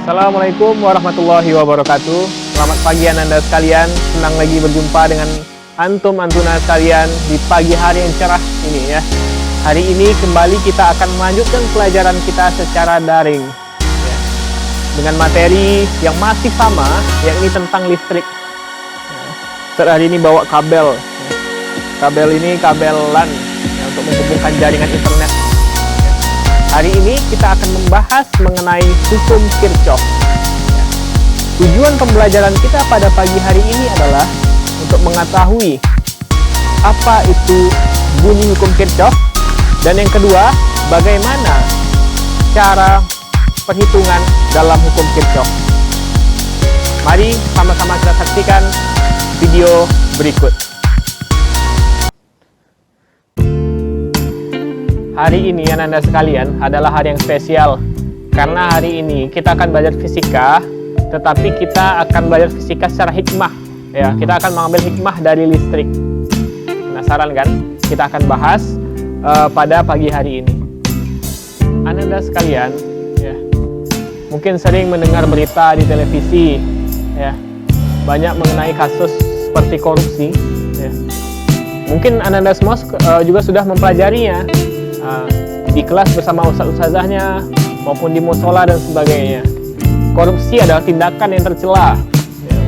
Assalamualaikum warahmatullahi wabarakatuh. Selamat pagi Anda sekalian. Senang lagi berjumpa dengan antum antuna sekalian di pagi hari yang cerah ini ya. Hari ini kembali kita akan melanjutkan pelajaran kita secara daring ya, dengan materi yang masih sama, yakni tentang listrik. Ustaz hari ini bawa kabel. Kabel ini kabel LAN ya, untuk menghubungkan jaringan internet. Hari ini kita akan membahas mengenai hukum Kirchhoff. Tujuan pembelajaran kita pada pagi hari ini adalah untuk mengetahui apa itu bunyi hukum Kirchhoff, dan yang kedua, bagaimana cara perhitungan dalam hukum Kirchhoff. Mari sama-sama kita saksikan video berikut. Hari ini Anda sekalian adalah hari yang spesial karena hari ini kita akan belajar fisika, tetapi kita akan belajar fisika secara hikmah ya. Kita akan mengambil hikmah dari listrik. Penasaran kan? Kita akan bahas pada pagi hari ini. Anda sekalian ya, mungkin sering mendengar berita di televisi ya, banyak mengenai kasus seperti korupsi ya. Mungkin Anda semua juga sudah mempelajarinya di kelas bersama ustaz-ustazahnya maupun di musola dan sebagainya. Korupsi adalah tindakan yang tercela.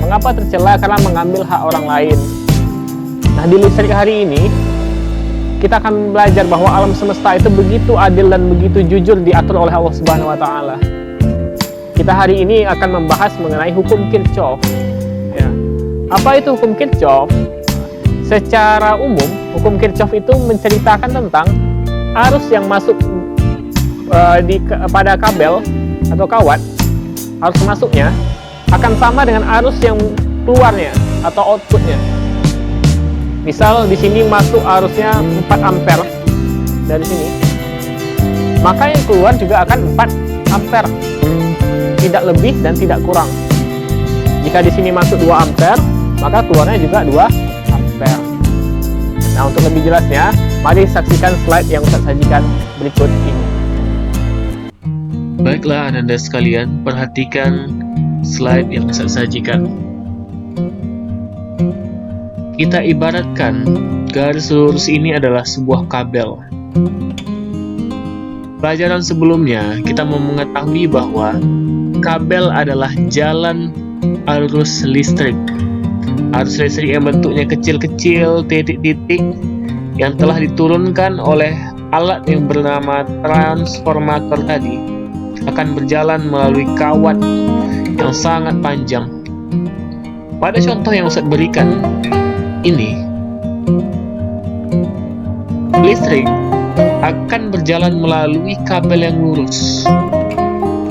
Mengapa tercela? Karena mengambil hak orang lain. Nah, di listrik hari ini kita akan belajar bahwa alam semesta itu begitu adil dan begitu jujur diatur oleh Allah Subhanahu wa taala. Kita hari ini akan membahas mengenai hukum Kirchhoff. Ya. Apa itu hukum Kirchhoff? Secara umum, hukum Kirchhoff itu menceritakan tentang arus yang masuk pada kabel atau kawat, arus masuknya akan sama dengan arus yang keluarnya atau outputnya. Misal di sini masuk arusnya 4 ampere dari sini, maka yang keluar juga akan 4 ampere, tidak lebih dan tidak kurang. Jika di sini masuk 2 ampere, maka keluarnya juga 2 ampere. Nah, untuk lebih jelasnya, mari saksikan slide yang Ustaz sajikan berikut ini. Baiklah Anda sekalian, perhatikan slide yang Ustaz sajikan. Kita ibaratkan garis lurus ini adalah sebuah kabel. Pelajaran sebelumnya kita mau mengetahui bahwa kabel adalah jalan arus listrik. Arus listrik yang bentuknya kecil-kecil, titik-titik, yang telah diturunkan oleh alat yang bernama transformator tadi akan berjalan melalui kawat yang sangat panjang. Pada contoh yang Ustaz berikan ini, listrik akan berjalan melalui kabel yang lurus.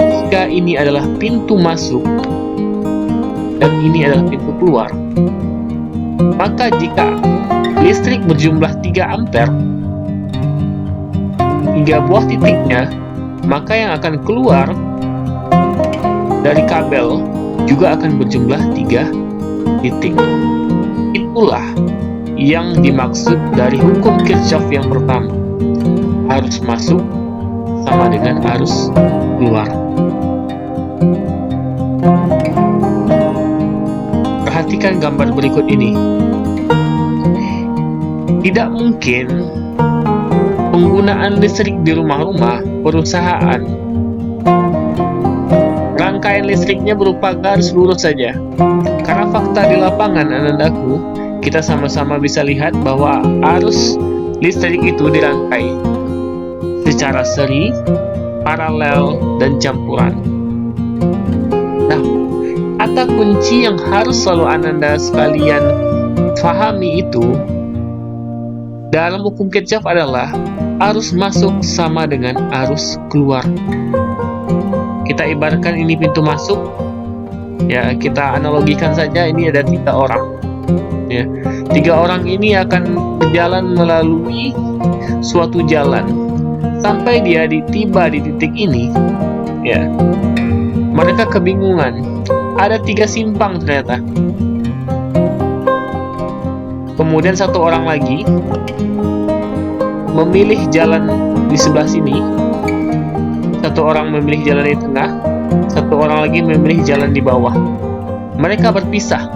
Jika ini adalah pintu masuk dan ini adalah pintu keluar, maka jika listrik berjumlah 3 ampere, 3 buah titiknya, maka yang akan keluar dari kabel juga akan berjumlah 3 titik. Itulah yang dimaksud dari hukum Kirchhoff yang pertama. Arus masuk sama dengan arus keluar. Perhatikan gambar berikut ini. Tidak mungkin penggunaan listrik di rumah-rumah, perusahaan, rangkaian listriknya berupa garis lurus saja. Karena fakta di lapangan, anandaku, kita sama-sama bisa lihat bahwa arus listrik itu dirangkai secara seri, paralel, dan campuran. Nah, kata kunci yang harus selalu Anda sekalian fahami itu dalam hukum Kirchhoff adalah arus masuk sama dengan arus keluar. Kita ibaratkan ini pintu masuk, ya kita analogikan saja ini ada 3 orang. Ya, 3 orang ini akan berjalan melalui suatu jalan sampai dia tiba di titik ini. Ya, mereka kebingungan. Ada 3 simpang ternyata. Kemudian satu orang lagi memilih jalan di sebelah sini, satu orang memilih jalan di tengah, satu orang lagi memilih jalan di bawah. Mereka berpisah,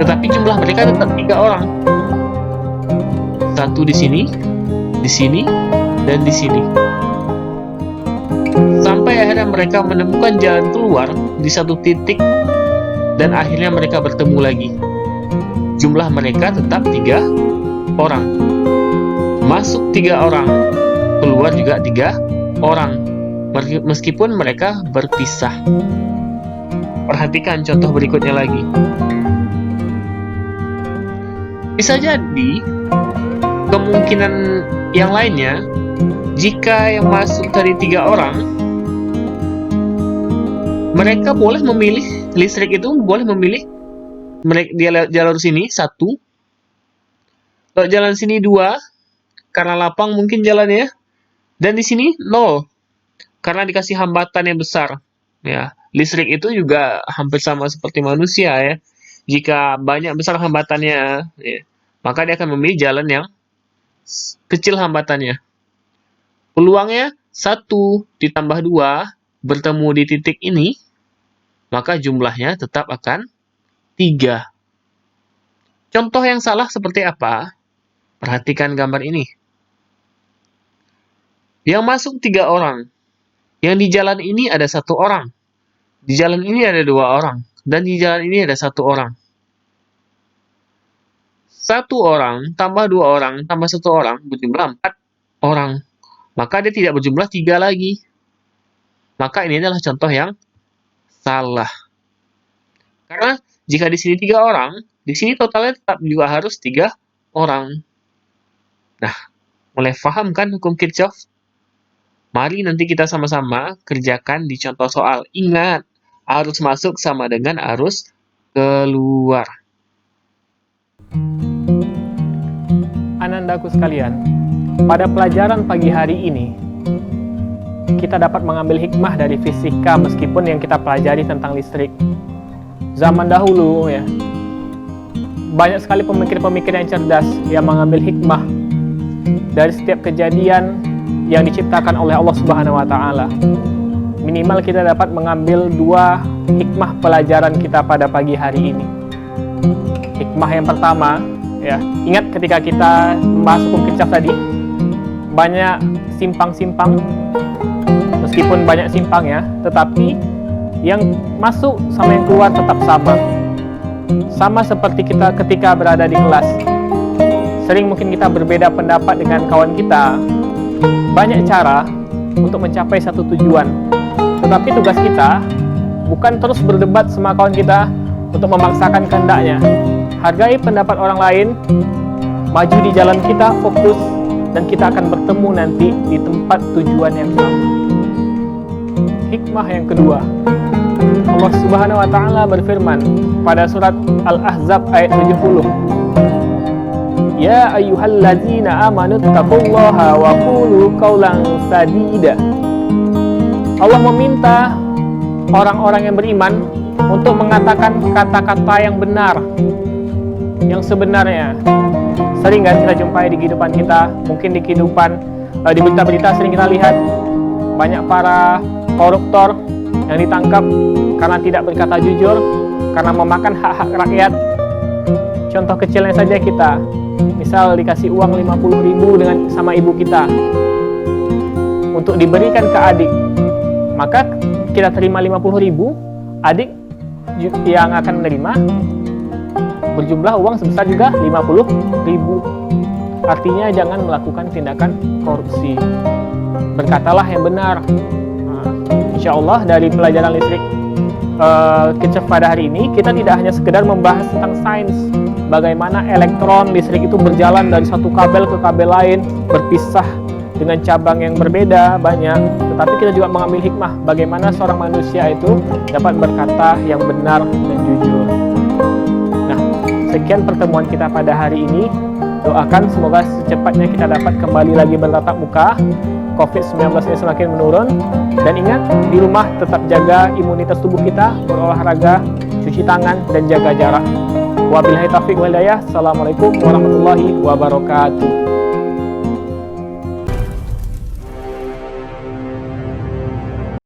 tetapi jumlah mereka tetap 3 orang. Satu di sini, dan di sini. Sampai akhirnya mereka menemukan jalan keluar di satu titik, dan akhirnya mereka bertemu lagi. Jumlah mereka tetap 3 orang. Masuk 3 orang, keluar juga 3 orang, meskipun mereka berpisah. Perhatikan contoh berikutnya lagi. Bisa jadi kemungkinan yang lainnya, jika yang masuk dari 3 orang, mereka boleh memilih, listrik itu boleh memilih dia lewat jalur sini 1, lewat jalan sini 2, karena lapang mungkin jalannya, dan di sini 0, karena dikasih hambatan yang besar. Ya, listrik itu juga hampir sama seperti manusia ya. Jika banyak besar hambatannya, ya, maka dia akan memilih jalan yang kecil hambatannya. Peluangnya 1 ditambah 2 bertemu di titik ini, maka jumlahnya tetap akan 3. Contoh yang salah seperti apa? Perhatikan gambar ini. Yang masuk 3 orang. Yang di jalan ini ada 1 orang. Di jalan ini ada 2 orang. Dan di jalan ini ada 1 orang. 1 orang tambah 2 orang tambah 1 orang berjumlah 4 orang. Maka dia tidak berjumlah 3 lagi. Maka ini adalah contoh yang salah. Karena jika di sini 3 orang, di sini totalnya tetap juga harus 3 orang. Nah, mulai paham kan hukum Kirchhoff? Mari nanti kita sama-sama kerjakan di contoh soal. Ingat, arus masuk sama dengan arus keluar. Anandaku sekalian, pada pelajaran pagi hari ini, kita dapat mengambil hikmah dari fisika meskipun yang kita pelajari tentang listrik. Zaman dahulu ya, banyak sekali pemikir-pemikir yang cerdas yang mengambil hikmah dari setiap kejadian yang diciptakan oleh Allah Subhanahu wa taala. Minimal kita dapat mengambil 2 hikmah pelajaran kita pada pagi hari ini. Hikmah yang pertama, ya, ingat ketika kita membahas hukum Kirchhoff tadi, banyak simpang-simpang, meskipun banyak simpang ya, tetapi yang masuk sama yang keluar tetap sama. Sama seperti kita ketika berada di kelas. Sering mungkin kita berbeda pendapat dengan kawan kita. Banyak cara untuk mencapai satu tujuan. Tetapi tugas kita bukan terus berdebat sama kawan kita untuk memaksakan kehendaknya. Hargai pendapat orang lain, maju di jalan kita, fokus, dan kita akan bertemu nanti di tempat tujuan yang sama. Hikmah yang kedua, Allah Subhanahu wa taala berfirman pada surat Al-Ahzab ayat 70. Ya ayyuhalladzina amanu taqullaha wa qulu qawlan sadida. Allah meminta orang-orang yang beriman untuk mengatakan kata-kata yang benar, yang sebenarnya. Sering kan kita jumpai di kehidupan kita, mungkin di kehidupan di berita-berita sering kita lihat banyak para koruptor yang ditangkap karena tidak berkata jujur, karena memakan hak-hak rakyat. Contoh kecilnya saja kita, misal dikasih uang 50.000 dengan sama ibu kita untuk diberikan ke adik, maka kita terima 50.000, adik yang akan menerima berjumlah uang sebesar juga 50.000. Artinya jangan melakukan tindakan korupsi. Berkatalah yang benar. Insya Allah dari pelajaran listrik Kirchhoff pada hari ini, kita tidak hanya sekedar membahas tentang sains, bagaimana elektron listrik itu berjalan dari satu kabel ke kabel lain, berpisah dengan cabang yang berbeda banyak, tetapi kita juga mengambil hikmah bagaimana seorang manusia itu dapat berkata yang benar dan jujur. Nah, sekian pertemuan kita pada hari ini. Doakan semoga secepatnya kita dapat kembali lagi bertatap muka, COVID-19 ini semakin menurun, dan ingat, di rumah tetap jaga imunitas tubuh kita, berolahraga, cuci tangan, dan jaga jarak. Wabillahi taufiq wal hidayah. Assalamualaikum warahmatullahi wabarakatuh.